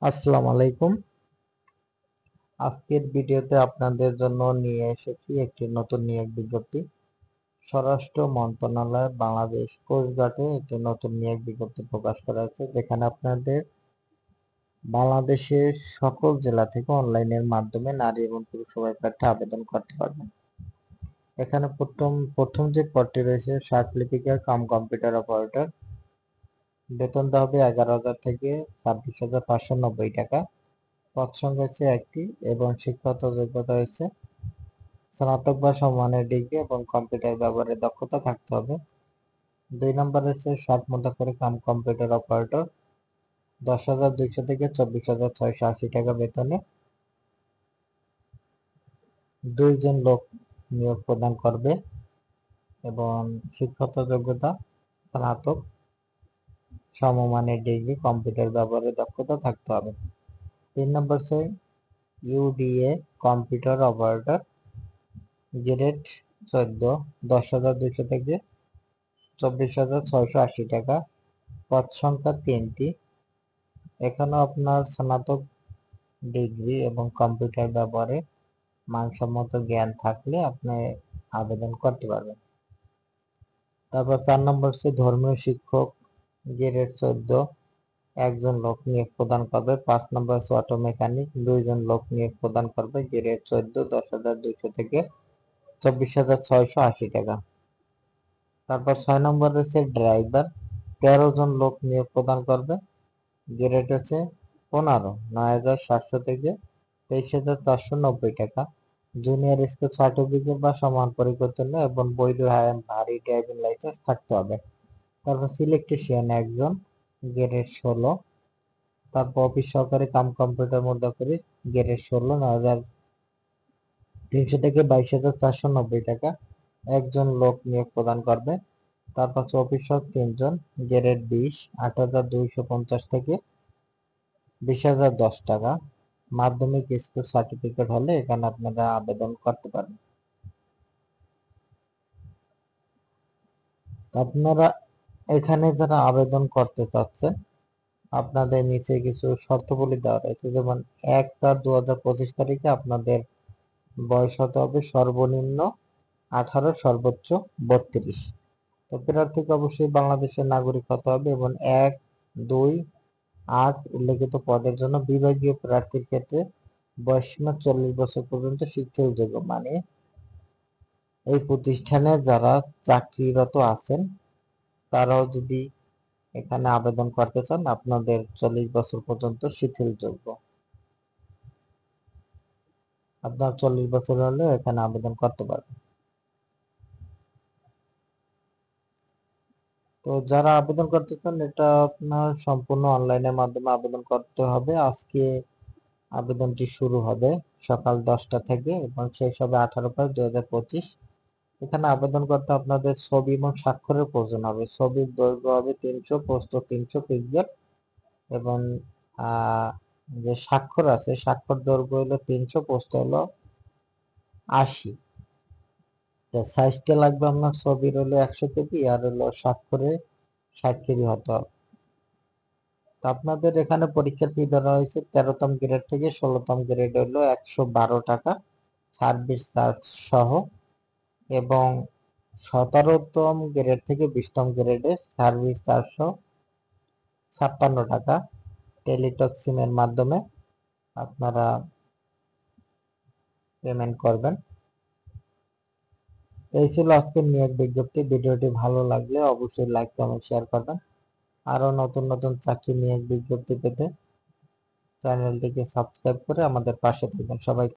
আসসালামু আলাইকুম। আজকের ভিডিওতে আপনাদের জন্য নিয়ে এসেছি একটি নতুন নিয়োগ বিজ্ঞপ্তি। স্বরাষ্ট্র মন্ত্রণালয় বাংলাদেশ কোস্টগার্ডে একটি নতুন নিয়োগ বিজ্ঞপ্তি প্রকাশ করা হয়েছে, যেখানে আপনাদের বাংলাদেশের সকল জেলা থেকে অনলাইনের মাধ্যমে নারী এবং পুরুষ উভয় প্রার্থী আবেদন করতে পারবেন। এখানে প্রথম যে পদটি রয়েছে সার্টিফিকেট কাম কম্পিউটার অপারেটর। বেতন দেওয়া হবে 11,000 থেকে 26,590 টাকা। পদ সংখ্যা হচ্ছে একটি এবং শিক্ষাগত যোগ্যতা হচ্ছে স্নাতক বা সমমানের ডিগ্রি এবং কম্পিউটার ব্যবহারে দক্ষতা থাকতে হবে। 2 নম্বর হচ্ছে 60 মধ্যকারী কাম কম্পিউটার অপারেটর। 10,200 থেকে 24,680 টাকা বেতনে 2 জন লোক নিয়োগ প্রদান করবে এবং শিক্ষাগত যোগ্যতা স্নাতক সমমানের ডিগ্রি কম্পিউটার ব্যবহারে দক্ষতা থাকতে হবে। 3 নম্বর হচ্ছে ইউডিএ কম্পিউটার অপারেটর, গ্রেড 14, 10,200 থেকে 24,680 টাকা। পদ সংখ্যা 3টি। এখানেও আপনার স্নাতক ডিগ্রি এবং কম্পিউটার ব্যবহারে মানসম্মত জ্ঞান থাকলে আপনি আবেদন করতে পারবেন। তারপর 4 নম্বর হচ্ছে ধর্মীয় শিক্ষক, গ্রেড 14, একজন লোক নিয়োগ প্রদান করবে। 5 নম্বর হচ্ছে অটো মেকানিক, 2 জন লোক নিয়োগ প্রদান করবে, গ্রেড 14, 10,200 থেকে 24,680 টাকা। তারপর 6 নম্বর হচ্ছে ড্রাইভার, 13 জন লোক নিয়োগ প্রদান করবে, গ্রেড হচ্ছে 15, 9,700 থেকে 23,490 টাকা। জুনিয়র স্কুল সার্টিফিকেট বা সমান পরিবর্তন এবং বৈধ ভারী ড্রাইভিং লাইসেন্স থাকতে হবে। তারপর ইলেকট্রিশিয়ান একজন, গ্রেড 16। তারপর অফিস সহকারী কাম কম্পিউটার মধ্যকারী, গ্রেড 16, 9,300 থেকে 22,490 টাকা। একজন লোক নিয়োগ প্রদান করবে। তারপর অফিস সহক 3 জন, গ্রেড 20, 8,250 থেকে 20,010 টাকা। মাধ্যমিক স্কুল সার্টিফিকেট হলে এখানে আপনারা আবেদন করতে পারেন। আপনারা এখানে যারা আবেদন করতে চাচ্ছেন, আপনাদের নিচে কিছু শর্তাবলী দেওয়া রয়েছে, যেমন 1/4/2025 তারিখে আপনাদের বয়স হতে হবে সর্বনিম্ন 18, সর্বোচ্চ 32। তো প্রার্থীকে অবশ্যই বাংলাদেশের নাগরিক হতে হবে এবং 1, 2, 8 উল্লেখিত পদের জন্য বিভাগীয় প্রার্থীর ক্ষেত্রে বয়সসীমা 40 বছর পর্যন্ত শিক্ষার যোগ্য, মানে এই প্রতিষ্ঠানে যারা চাকরিরত আছেন তারাও যদি এখানে আবেদন করতে চান, আপনাদের 40 বছর পর্যন্ত শিথিলযোগ্য। আপনার 40 বছর হলে এখানে আবেদন করতে পারবেন। তো যারা আবেদন করতে চান, এটা আপনার সম্পূর্ণ অনলাইনের মাধ্যমে আবেদন করতে হবে। আজকে আবেদনটি শুরু হবে সকাল 10টা থেকে এবং শেষ হবে 18/5/2025। এখানে আবেদন করতে আপনাদের ছবি এবং স্বাক্ষরের প্রয়োজন হবে। ছবির দৈর্ঘ্য হবে 300, প্রস্থ 300 পিক্সেল এবং যে স্বাক্ষর আছে, স্বাক্ষর দৈর্ঘ্য হলো 300, প্রস্থ হলো 80। সাইজটা লাগবে আপনার ছবির হলো 100 কেবি আর হলো স্বাক্ষরে 60 কেবি হতে হবে। তো আপনাদের এখানে পরীক্ষার ফি ধরা হয়েছে 13তম গ্রেড থেকে 16তম গ্রেড হলো 112 টাকা সার্ভিস চার্জ সহ, এবং 17তম গ্রেড থেকে 20তম গ্রেডে সার্ভিস 456 টাকা টেলিটক সিমের মাধ্যমে আপনারা পেমেন্ট করবেন। এই ছিল আজকের নিয়োগ বিজ্ঞপ্তি। ভিডিওটি ভালো লাগলে অবশ্যই লাইক, কমেন্ট, শেয়ার করবেন। আরো নতুন নতুন চাকরি নিয়োগ বিজ্ঞপ্তি পেতে চ্যানেলটিকে সাবস্ক্রাইব করে আমাদের পাশে থাকবেন। সবাই